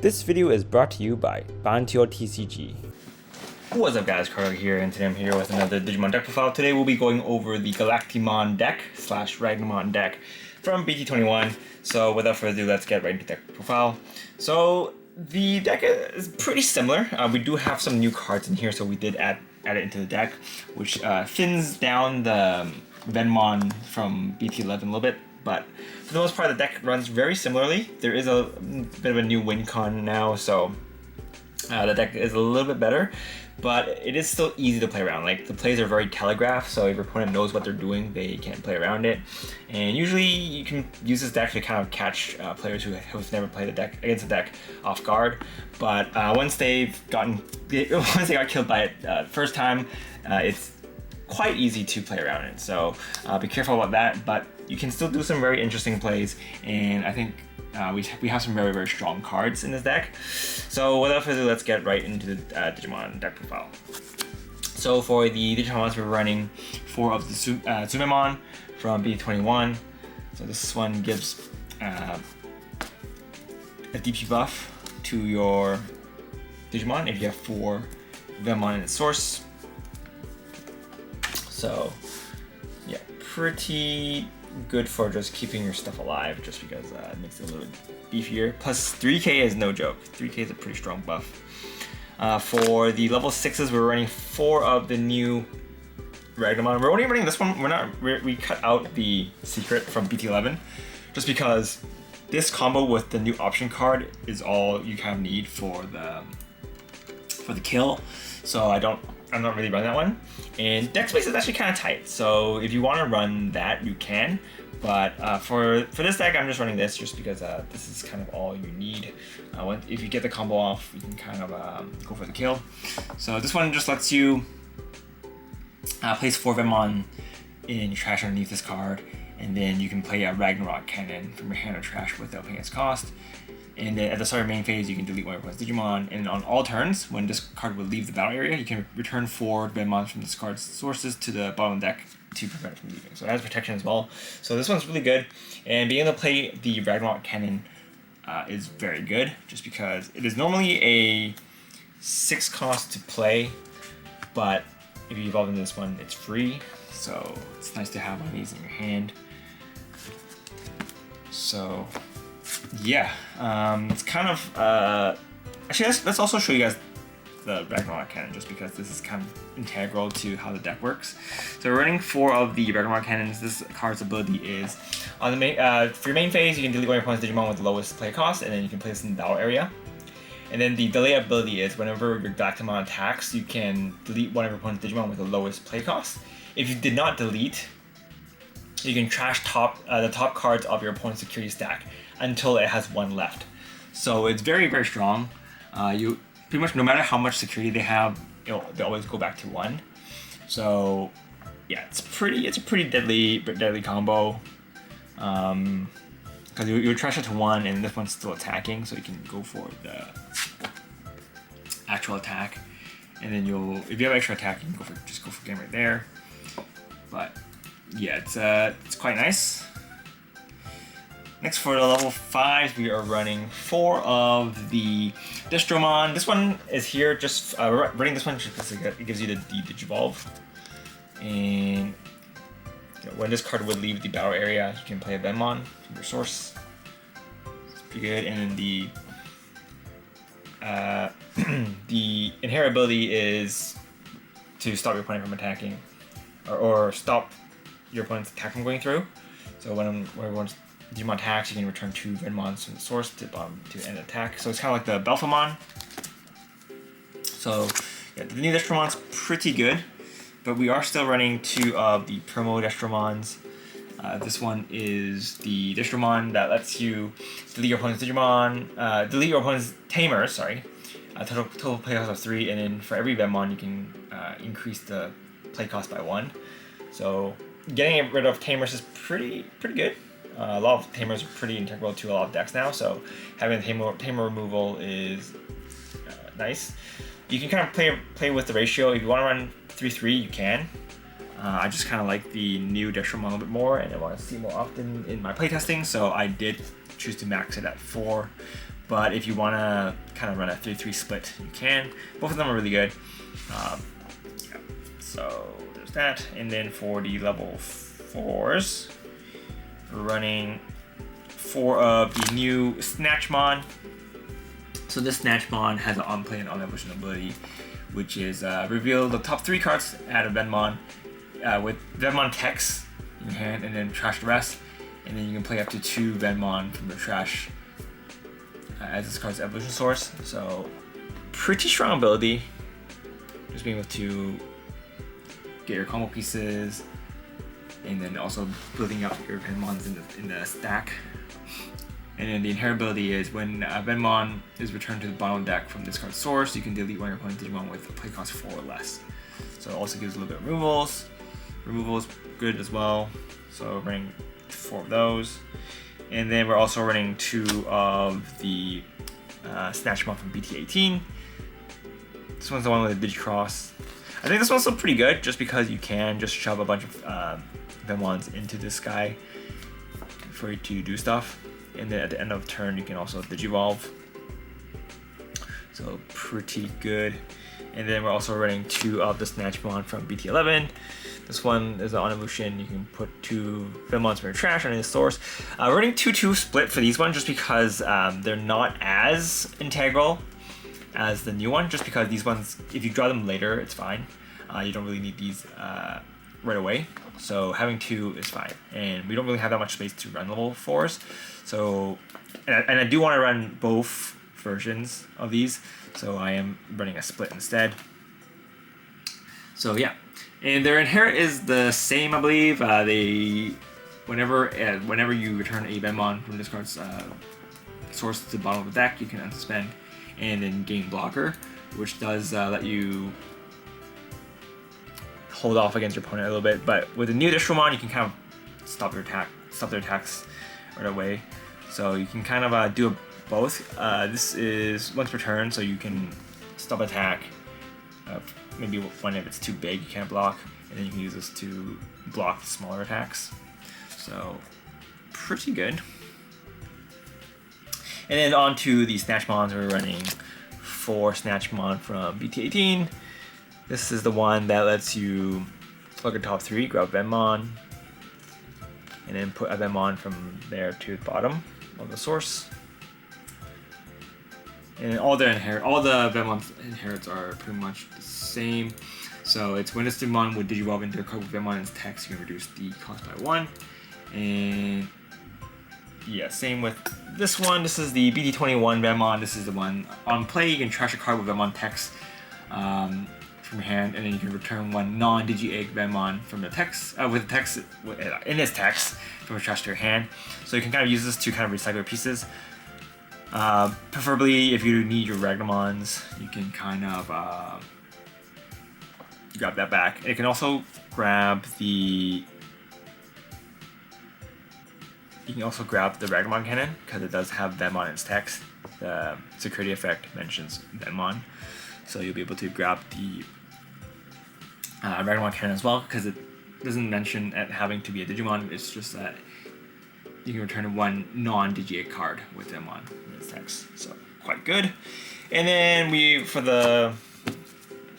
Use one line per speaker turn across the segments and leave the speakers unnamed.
This video is brought to you by Bantio TCG.
What's up guys, Carlo here, and today I'm here with another Digimon deck profile. Today we'll be going over the Galacticmon deck / Ragnamon deck from BT-21. So without further ado, let's get right into the deck profile. So the deck is pretty similar. We do have some new cards in here, so we did add it into the deck, which thins down the Vemmon from BT-11 a little bit. But for the most part, the deck runs very similarly. There is a bit of a new win con now, so the deck is a little bit better, but it is still easy to play around. Like, the plays are very telegraphed, so if your opponent knows what they're doing, they can't play around it. And usually you can use this deck to kind of catch players who have never played against the deck off guard. But once they got killed by it first time, it's quite easy to play around it. So be careful about that, but you can still do some very interesting plays, and I think we have some very, very strong cards in this deck. So without further ado, let's get right into the Digimon deck profile. So for the Digimons, we're running 4 of the Vemmon from BT-21. So this one gives a DP buff to your Digimon if you have 4 Vemmon in its source. So yeah, pretty good for just keeping your stuff alive, just because it makes it a little bit beefier. Plus 3k is no joke. 3k is a pretty strong buff. For the level 6s, we're running 4 of the new Ragnamon. We're only running this one. We cut out the secret from BT-11 just because this combo with the new option card is all you kind of need for the kill. So I'm not really running that one. And deck space is actually kind of tight, so if you want to run that, you can. But for this deck, I'm just running this just because this is kind of all you need. If you get the combo off, you can kind of go for the kill. So this one just lets you place 4 Vemmon in trash underneath this card, and then you can play a Ragnarok Cannon from your hand or trash without paying its cost. And then at the start of main phase, you can delete one of your opponent's Digimon, and on all turns, when this card would leave the battle area, you can return 4 Bemmon from this card's sources to the bottom of the deck to prevent it from leaving. So it has protection as well. So this one's really good, and being able to play the Ragnarok Cannon is very good, just because it is normally a 6 cost to play, but if you evolve into this one, it's free. So it's nice to have one of these in your hand. So yeah, it's kind of actually let's also show you guys the Ragnarok Cannon, just because this is kind of integral to how the deck works. So we're running 4 of the Ragnarok Cannons. This card's ability is on the main for your main phase, you can delete one of your opponent's Digimon with the lowest play cost, and then you can place it in the battle area. And then the delay ability is whenever your Galacticmon attacks, you can delete one of your opponent's Digimon with the lowest play cost. If you did not delete, you can trash the top cards of your opponent's security stack until it has 1 left. So it's very, very strong. You pretty much, no matter how much security they have, they always go back to 1. So yeah, it's a pretty deadly combo. Because you trash it to 1, and this one's still attacking, so you can go for the actual attack. And then if you have extra attack, you can just go for game right there. But yeah, it's quite nice. Next, for the level 5s, we are running 4 of the Destromon. This one is here, just running this one just because it gives you the Digivolve. And when this card would leave the battle area, you can play a Bemmon from your source. It's pretty good. And then the inherent ability is to stop your opponent from attacking, or stop your opponent's attack from going through. So when everyone's Digimon attacks, you can return 2 Vemmons from the source to end the attack. So it's kind of like the Belphemon. So yeah, the new Destromon's pretty good, but we are still running 2 of the promo Destromons. This one is the Destromon that lets you delete your opponent's Digimon, delete your opponent's Tamer, sorry. Total play cost of 3, and then for every Vemmon you can increase the play cost by 1. So getting rid of Tamers is pretty good. A lot of Tamers are pretty integral to a lot of decks now, so having Tamer removal is nice. You can kind of play with the ratio. If you want to run 3-3, you can. I just kind of like the new Destromon a little bit more, and I want to see more often in my playtesting, so I did choose to max it at 4. but if you want to kind of run a 3-3 split, you can. Both of them are really good. Yeah. So there's that. And then for the level 4s, we're running 4 of the new Snatchmon. So this Snatchmon has an on-play and on-evolution ability, which is reveal the top 3 cards out of Vemmon with Vemmon text in your hand, and then trash the rest. And then you can play up to 2 Vemmon from the trash as this card's evolution source. So pretty strong ability. Just being able to get your combo pieces, and then also building up your Vemmons in the stack. And then the inherent ability is when Vemmon is returned to the bottom deck from this card's source, you can delete one of your opponent's Digimon with a play cost 4 or less. So it also gives a little bit of removals. Removal is good as well. So we're running 4 of those. And then we're also running 2 of the Snatchmon from BT-18. This one's the one with the Digicross. I think this one's still pretty good just because you can just shove a bunch of Vemmons into this guy for you to do stuff. And then at the end of turn, you can also Digivolve. So pretty good. And then we're also running 2 of the Snatchmon from BT-11. This one is on evolution. You can put 2 Vemmons from your trash on his source. We're running 2-2 split for these ones just because they're not as integral as the new one. Just because these ones, if you draw them later, it's fine. You don't really need these right away. So having 2 is fine. And we don't really have that much space to run level 4s. So, and I do want to run both versions of these. So I am running a split instead. So yeah, and their inherit is the same, I believe. Whenever you return a Bemmon from this card's source to the bottom of the deck, you can unsuspend and then gain blocker, which does let you hold off against your opponent a little bit. But with the new Digimon, you can kind of stop their attacks right away. So you can kind of do both. This is once per turn, so you can stop attack. Maybe when if it's too big, you can't block, and then you can use this to block smaller attacks. So pretty good. And then on to the Snatchmons. We're running 4 Snatchmon from BT-18. This is the one that lets you plug a top 3, grab Vemmon, and then put a Vemmon from there to the bottom of the source. And all the Vemmon inherits are pretty much the same. So it's when this Digimon would Digivolve into a card with Vemmon's text, you can reduce the cost by 1. And yeah, same with this one. This is the BT-21 Vemmon. This is the one on play. You can trash a card with Vemmon text from your hand, and then you can return 1 non-Digi-Egg Vemmon from the text with the text in its text from your trash to your hand. So you can kind of use this to kind of recycle your pieces. Preferably, if you need your Ragnamons, you can kind of grab that back. It can also grab the Ragnarok Cannon because it does have Vemmon in its text. The security effect mentions Vemmon, so you'll be able to grab the Ragnarok Cannon as well because it doesn't mention it having to be a Digimon. It's just that you can return 1 non-Digi card with Vemmon in its text. So quite good. And then for the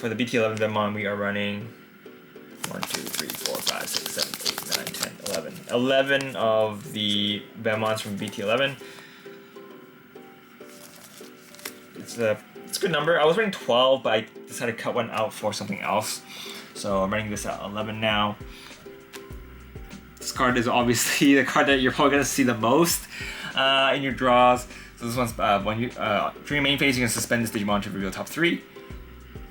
BT-11 Vemmon, we are running 1, 2, 3, 4, 5, 6, 7, 8, 9, 10, 11. 11 of the Vemmons from BT-11. It's a good number. I was running 12, but I decided to cut one out for something else. So I'm running this at 11 now. This card is obviously the card that you're probably gonna see the most in your draws. So this one's when you during your main phase, you can suspend this Digimon to reveal top 3,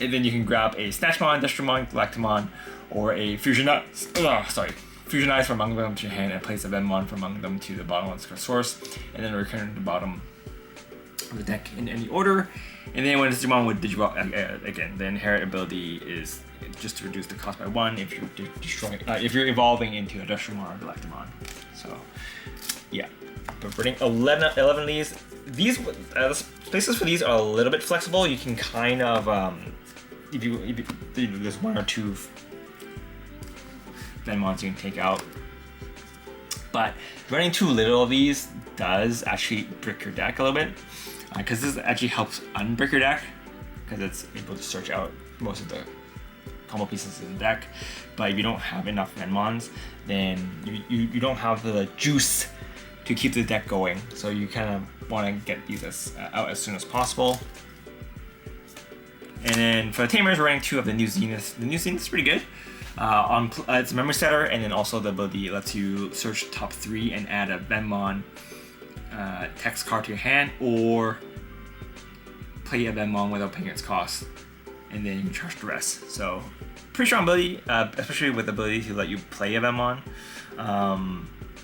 and then you can grab a Snatchmon, Digimon, Galacticmon, or a Fusionize from among them to your hand and place a Vemmon from among them to the bottom of the source, and then return to the bottom of the deck in any order. And then when this Digimon would Digivolve, again, the inherent ability is just to reduce the cost by 1 if you're if you're evolving into a Digimon or Galacticmon. So yeah, but running 11 of these. These places for these are a little bit flexible. You can kind of if there's 1 or 2 Vemmons you can take out, but running too little of these does actually brick your deck a little bit. because this actually helps unbreak your deck, because it's able to search out most of the combo pieces in the deck. But if you don't have enough Vemmons, then you don't have the juice to keep the deck going. So you kind of want to get these out as soon as possible. And then for the Tamers, we're running 2 of the new Zenith. The new Zenith is pretty good. It's a memory setter, and then also the ability lets you search top 3 and add a Vemmon text card to your hand, or play a Vemmon without paying its cost, and then you can charge the rest. So pretty strong ability, especially with the ability to let you play a Vemmon.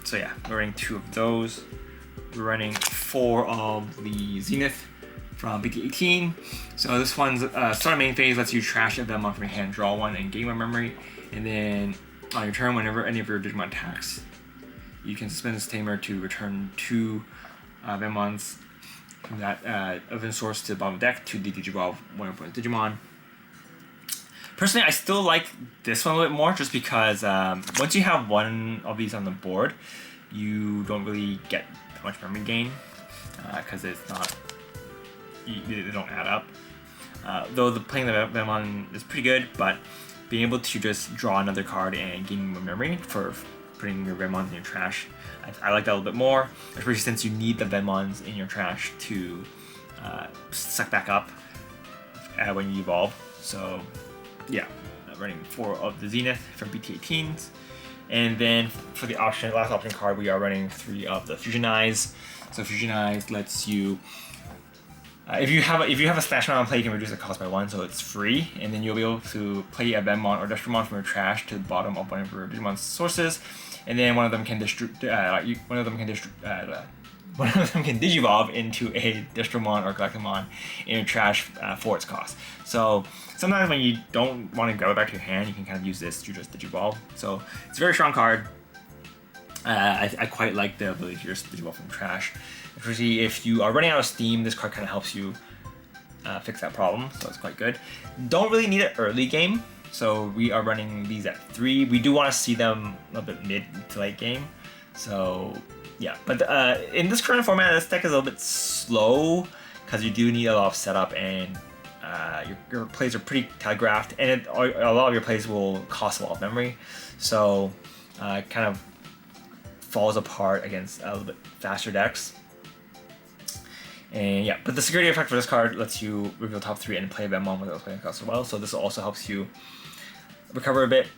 So yeah, we're running 2 of those. We're running 4 of the Zenith from BT-18. So this one's start main phase lets you trash a Vemmon from your hand, draw 1, and gain 1 memory. And then on your turn, whenever any of your Digimon attacks, you can suspend this Tamer to return 2 Vemmons from that event source to the bottom of the deck to Digivolve one of the Digimon. Personally, I still like this one a little bit more, just because once you have 1 of these on the board, you don't really get that much memory gain, because it's not, they don't add up. Though playing the Vemmon is pretty good, but being able to just draw another card and gain more memory for putting your Vemmons in your trash, I like that a little bit more, especially since you need the Vemmons in your trash to suck back up when you evolve. So yeah, running 4 of the Zenith from BT-18s. And then for the last option card, we are running 3 of the Fusion Eyes. So Fusion Eyes lets you, if you have a Smash Mount on play, you can reduce the cost by 1, so it's free. And then you'll be able to play a Bemmon or Destromon from your trash to the bottom of one of your Digimon sources, and then one of them can Digivolve into a Destromon or Galacticmon in your trash for its cost. So sometimes when you don't want to grab it back to your hand, you can kind of use this to just Digivolve. So it's a very strong card. I quite like the ability to just Digivolve from trash. Especially if you are running out of steam, this card kind of helps you fix that problem, so it's quite good. Don't really need it early game, so we are running these at 3. We do want to see them a little bit mid to late game, so yeah. But in this current format, this deck is a little bit slow, because you do need a lot of setup, and your plays are pretty telegraphed, and a lot of your plays will cost a lot of memory, so it kind of falls apart against a little bit faster decks. And yeah, but the security effect for this card lets you reveal top 3 and play Bemmon without playing cost as well. So this also helps you recover a bit.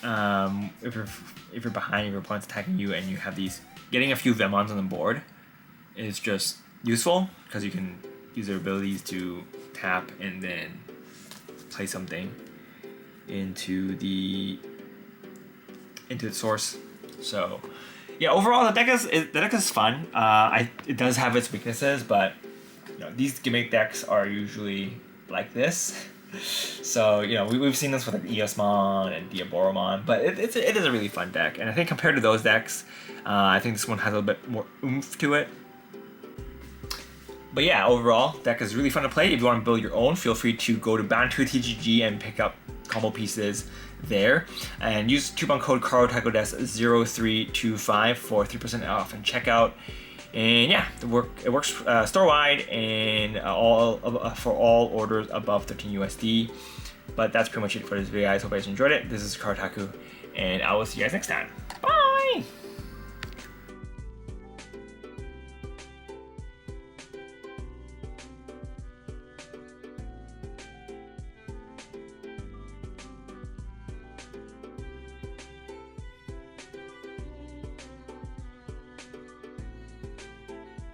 If you're behind, if your opponent's attacking you, and you have these, getting a few Vemmons on the board is just useful, because you can use their abilities to tap and then play something into the source. So yeah, overall the deck is fun. It does have its weaknesses, but these gimmick decks are usually like this. So we've seen this with like Eosmon and Diaboromon, but it is a really fun deck, and I think compared to those decks, I think this one has a little bit more oomph to it. But yeah, overall, deck is really fun to play. If you want to build your own, feel free to go to Bound2TGG and pick up combo pieces there, and use coupon code CAROTACO-0325 for 3% off and checkout. And yeah, it works store-wide and for all orders above 13 USD. But that's pretty much it for this video, guys. Hope you guys enjoyed it. This is CAROTACO, and I will see you guys next time. Bye!